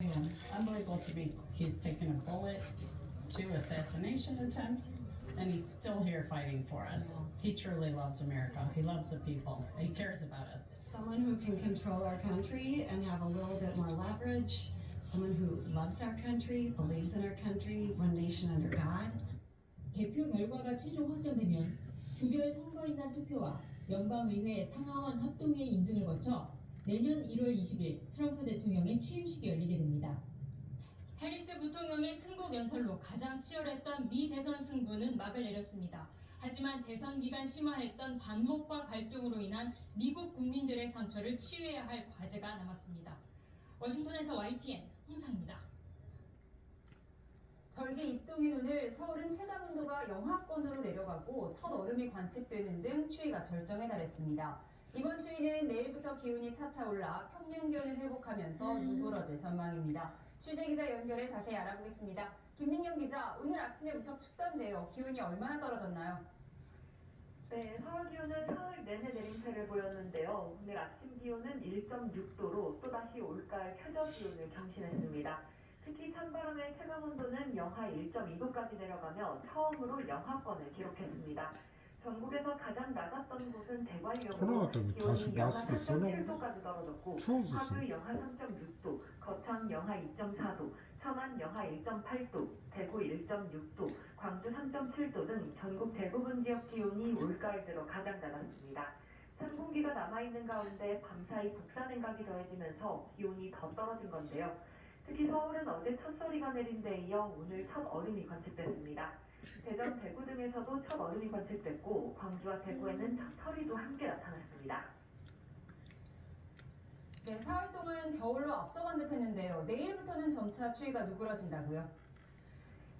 Unbelievable to me. He's taken a bullet, 2 assassination attempts, and he's still here fighting for us. He truly loves America. He loves the people. He cares about us. Someone who can control our country and have a little bit more leverage. Someone who loves our country, believes in our country, one nation under God. 개표 결과가 최종 확정되면 주별 선거인단 투표와 연방의회 상하원 합동회의 인증을 거쳐 내년 1월 20일 트럼프 대통령의 취임식이 열리게 됩니다. 해리스 부통령의 승복 연설로 가장 치열했던 미 대선 승부는 막을 내렸습니다. 하지만 대선 기간 심화했던 반목과 갈등으로 인한 미국 국민들의 상처를 치유해야 할 과제가 남았습니다. 워싱턴에서 YTN 홍상입니다. 절기 입동인 오늘 서울은 체감온도가 영하권으로 내려가고 첫 얼음이 관측되는 등 추위가 절정에 달했습니다. 이번 추위는 내일부터 기온이 차차 올라 평년 기온을 회복하면서 누그러질 전망입니다. 취재기자 연결해 자세히 알아보겠습니다. 김민경 기자, 오늘 아침에 무척 춥던데요. 기온이 얼마나 떨어졌나요? 네, 서울 기온은 사흘 내내 내림세를 보였는데요. 오늘 아침 기온은 1.6도로 또다시 올가을 최저 기온을 경신했습니다. 특히 찬바람의 체감온도는 영하 1.2도까지 내려가며 처음으로 영하권을 기록했습니다. 전국에서 가장 낮았던 곳은 대관령으로 기온이 영하 3.7도까지 떨어졌고 화교 영하 3.6도, 거창 영하 2.4도, 천안 영하 1.8도, 대구 1.6도, 광주 3.7도 등 전국 대부분 지역 기온이 올가을 들어 가장 낮았습니다. 찬 공기가 남아있는 가운데 밤사이 북산행각이 더해지면서 기온이 더 떨어진 건데요. 특히 서울은 어제 첫서리가 내린 데 이어 오늘 첫 얼음이 관측됐습니다. 대전, 대구 등에서도 첫 얼음이 관측됐고 광주와 대구에는 첫 서리도 함께 나타났습니다. 네, 사흘 동안 겨울로 앞서간 듯 했는데요. 내일부터는 점차 추위가 누그러진다고요?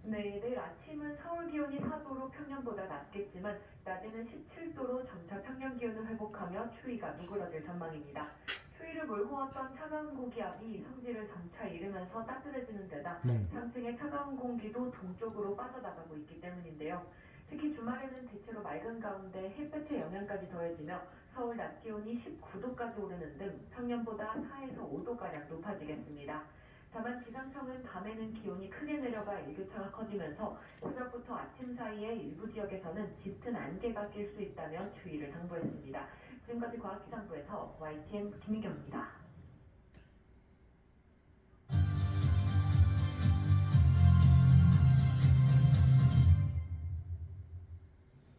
네, 내일 아침은 서울 기온이 4도로 평년보다 낮겠지만 낮에는 17도로 점차 평년 기온을 회복하며 추위가 누그러질 전망입니다. 추위를 몰고 왔던 차가운 고기압이 성질을 점차 잃으면서 따뜻해지는 데다 상층의 차가운 공기도 동쪽으로 빠져나가고 있기 때문인데요. 특히 주말에는 대체로 맑은 가운데 햇볕의 영향까지 더해지며 서울 낮 기온이 19도까지 오르는 등 평년보다 4에서 5도가량 높아지겠습니다. 다만 기상청은 밤에는 기온이 크게 내려가 일교차가 커지면서 새벽부터 아침 사이에 일부 지역에서는 짙은 안개가 낄 수 있다며 주의를 당부했습니다. 지금까지 과학기상부에서 YTN 김민경입니다.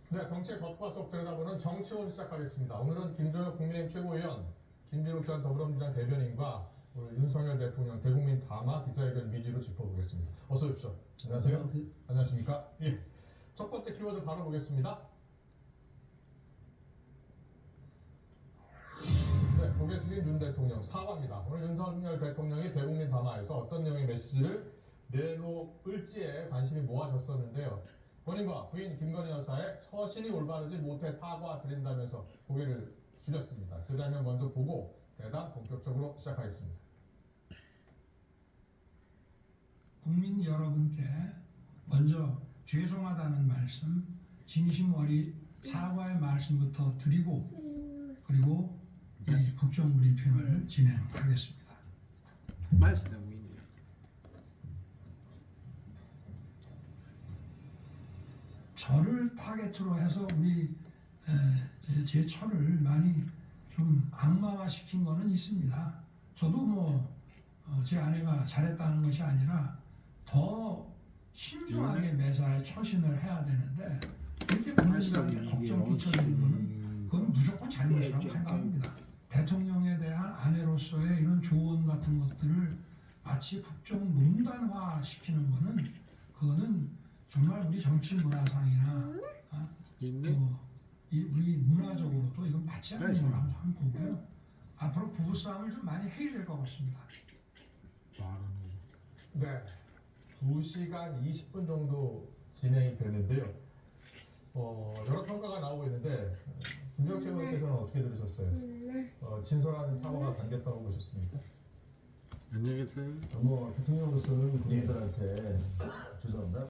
네, 정치의 겉과 속 들여다보는 정치원 시작하겠습니다. 오늘은 김종혁 국민의힘 최고위원, 김진욱 전 더불어민주당 대변인과 오늘 윤석열 대통령 대국민 담화 기자회견 위주로 짚어보겠습니다. 어서 오십시오. 안녕하세요. 안녕하십니까? 예. 첫 번째 키워드 바로 보겠습니다. 네, 고개 숙인 윤 대통령 사과입니다. 오늘 윤석열 대통령이 대국민 담화에서 어떤 내용의 메시지를 내놓을지에 관심이 모아졌었는데요. 본인과 부인 김건희 여사의 처신이 올바르지 못해 사과드린다면서 고개를 숙였습니다. 그 장면 먼저 보고 대담 본격적으로 시작하겠습니다. 국민 여러분께 먼저 죄송하다는 말씀, 진심 어린 사과의 말씀부터 드리고 그리고 이 국정 브리핑을 진행하겠습니다. 저를 타겟으로 해서 제 처를 많이 좀 악마화시킨 거는 있습니다. 저도 제 아내가 잘했다는 것이 아니라 더 신중하게 매사에 처신을 해야 되는데 이렇게 국민들한테 걱정 끼쳐주는 거는 그건 무조건 잘못이라고 생각합니다. 대통령에 대한 아내로서의 이런 조언 같은 것들을 마치 국정 농단화 시키는 거는 그거는 정말 우리 정치 문화상이나 우리 문화적으로도 이건 맞지 않는 거라고 하는 거고요. 앞으로 부부싸움을 좀 많이 해야 될 것 같습니다. 네, 2시간 20분 정도 진행이 됐는데요. 여러 평가가 나오고 있는데 김정욱 최고위원께서는 어떻게 들으셨어요? 진솔한 사과가 담겼다고 보셨습니까? 안녕히 계세요. 대통령으로서는 국민들한테 죄송합니다.